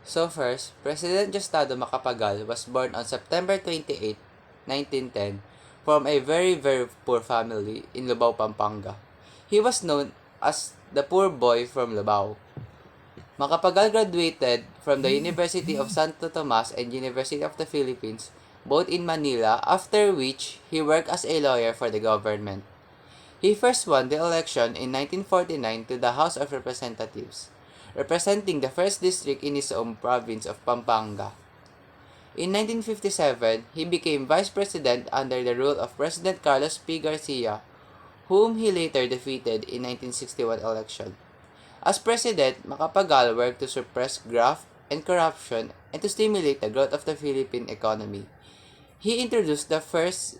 So first, President Diosdado Macapagal was born on September 28, 1910, from a very poor family in Lubao, Pampanga. He was known as the poor boy from Lubao. Macapagal graduated from the University of Santo Tomas and University of the Philippines, both in Manila, after which he worked as a lawyer for the government. He first won the election in 1949 to the House of Representatives, representing the 1st district in his home province of Pampanga. In 1957, he became vice president under the rule of President Carlos P. Garcia, whom he later defeated in 1961 election. As president, Macapagal worked to suppress graft and corruption and to stimulate the growth of the Philippine economy. He introduced the first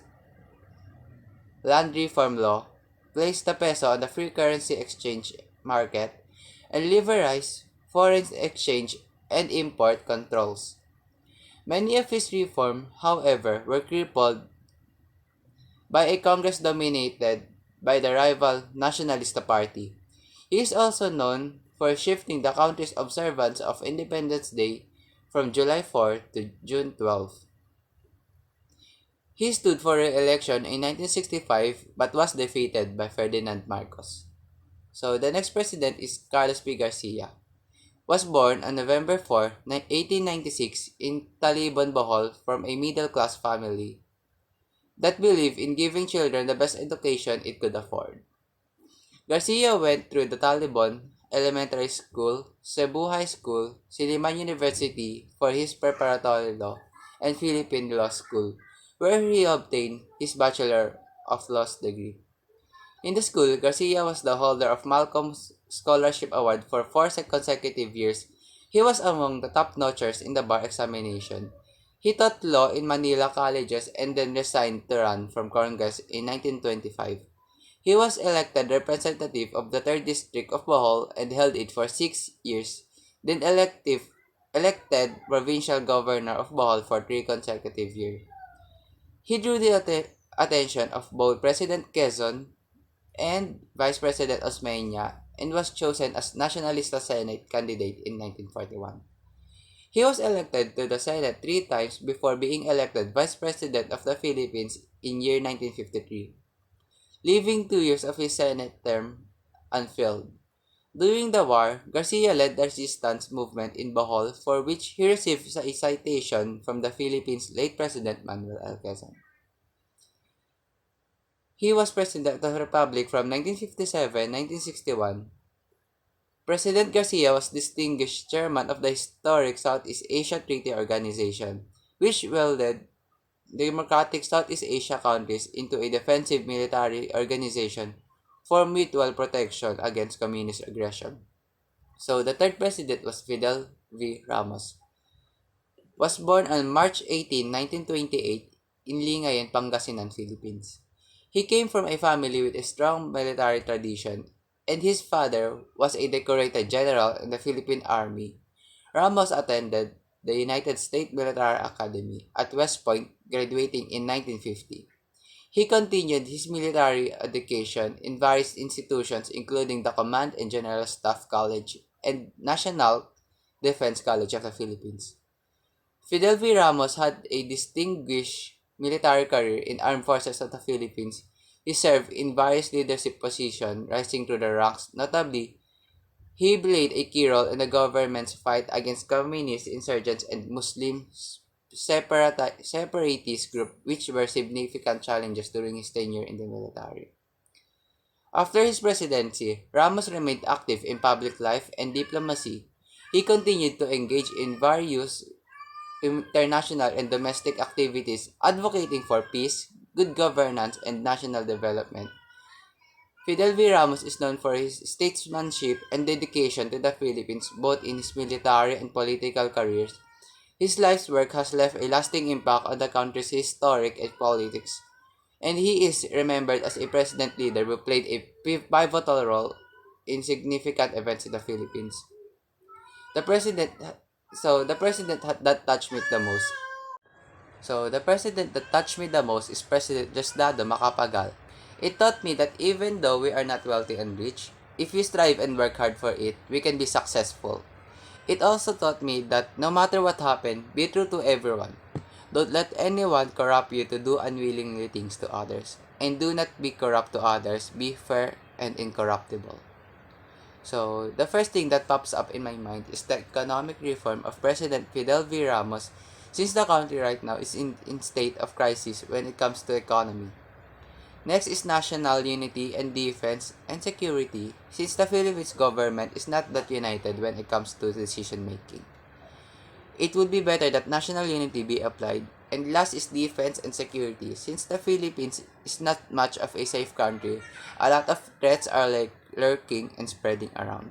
land reform law, placed the peso on the free currency exchange market, and liberalized foreign exchange and import controls. Many of his reforms, however, were crippled by a Congress dominated by the rival Nacionalista Party. He is also known for shifting the country's observance of Independence Day from July 4 to June 12. He stood for re-election in 1965 but was defeated by Ferdinand Marcos. So the next president is Carlos P. Garcia. Was born on November 4, 1896 in Talibon, Bohol from a middle-class family that believed in giving children the best education it could afford. Garcia went through the Talibon Elementary School, Cebu High School, Silliman University for his preparatory law, and Philippine Law School, where he obtained his Bachelor of Laws degree. In the school, Garcia was the holder of Malcolm's Scholarship Award for 4 consecutive years. He was among the top-notchers in the bar examination. He taught law in Manila colleges and then resigned to run from Congress in 1925. He was elected representative of the 3rd District of Bohol and held it for 6 years, then elected provincial governor of Bohol for 3 consecutive years. He drew the attention of both President Quezon and Vice President Osmeña and was chosen as Nacionalista Senate candidate in 1941. He was elected to the Senate 3 times before being elected Vice President of the Philippines in year 1953, leaving 2 years of his Senate term unfilled. During the war, Garcia led the resistance movement in Bohol, for which he received a citation from the Philippines' late President Manuel L. Quezon. He was President of the Republic from 1957-1961. President Garcia was distinguished chairman of the historic Southeast Asia Treaty Organization, which welded democratic Southeast Asia countries into a defensive military organization for mutual protection against communist aggression. So the third president was Fidel V. Ramos. Was born on March 18, 1928 in Lingayen, Pangasinan, Philippines. He came from a family with a strong military tradition, and his father was a decorated general in the Philippine Army. Ramos attended the United States Military Academy at West Point, graduating in 1950. He continued his military education in various institutions including the Command and General Staff College and National Defense College of the Philippines. Fidel V. Ramos had a distinguished military career in Armed Forces of the Philippines. He served in various leadership positions, rising through the ranks. Notably, he played a key role in the government's fight against communist insurgents and Muslim separatist groups, which were significant challenges during his tenure in the military. After his presidency, Ramos remained active in public life and diplomacy. He continued to engage in various international and domestic activities advocating for peace, good governance, and national development. Fidel V. Ramos is known for his statesmanship and dedication to the Philippines both in his military and political careers. His life's work has left a lasting impact on the country's historic and politics, and he is remembered as a president leader who played a pivotal role in significant events in the Philippines. The president the president that touched me the most. So the president that touched me the most is President Diosdado Macapagal. It taught me that even though we are not wealthy and rich, if we strive and work hard for it, we can be successful. It also taught me that no matter what happened, be true to everyone. Don't let anyone corrupt you to do unwillingly things to others. And do not be corrupt to others. Be fair and incorruptible. So, the first thing that pops up in my mind is the economic reform of President Fidel V. Ramos, since the country right now is in state of crisis when it comes to economy. Next is national unity and defense and security, since the Philippines government is not that united when it comes to decision making. It would be better that national unity be applied. And last is defense and security. Since the Philippines is not much of a safe country, a lot of threats are like lurking and spreading around.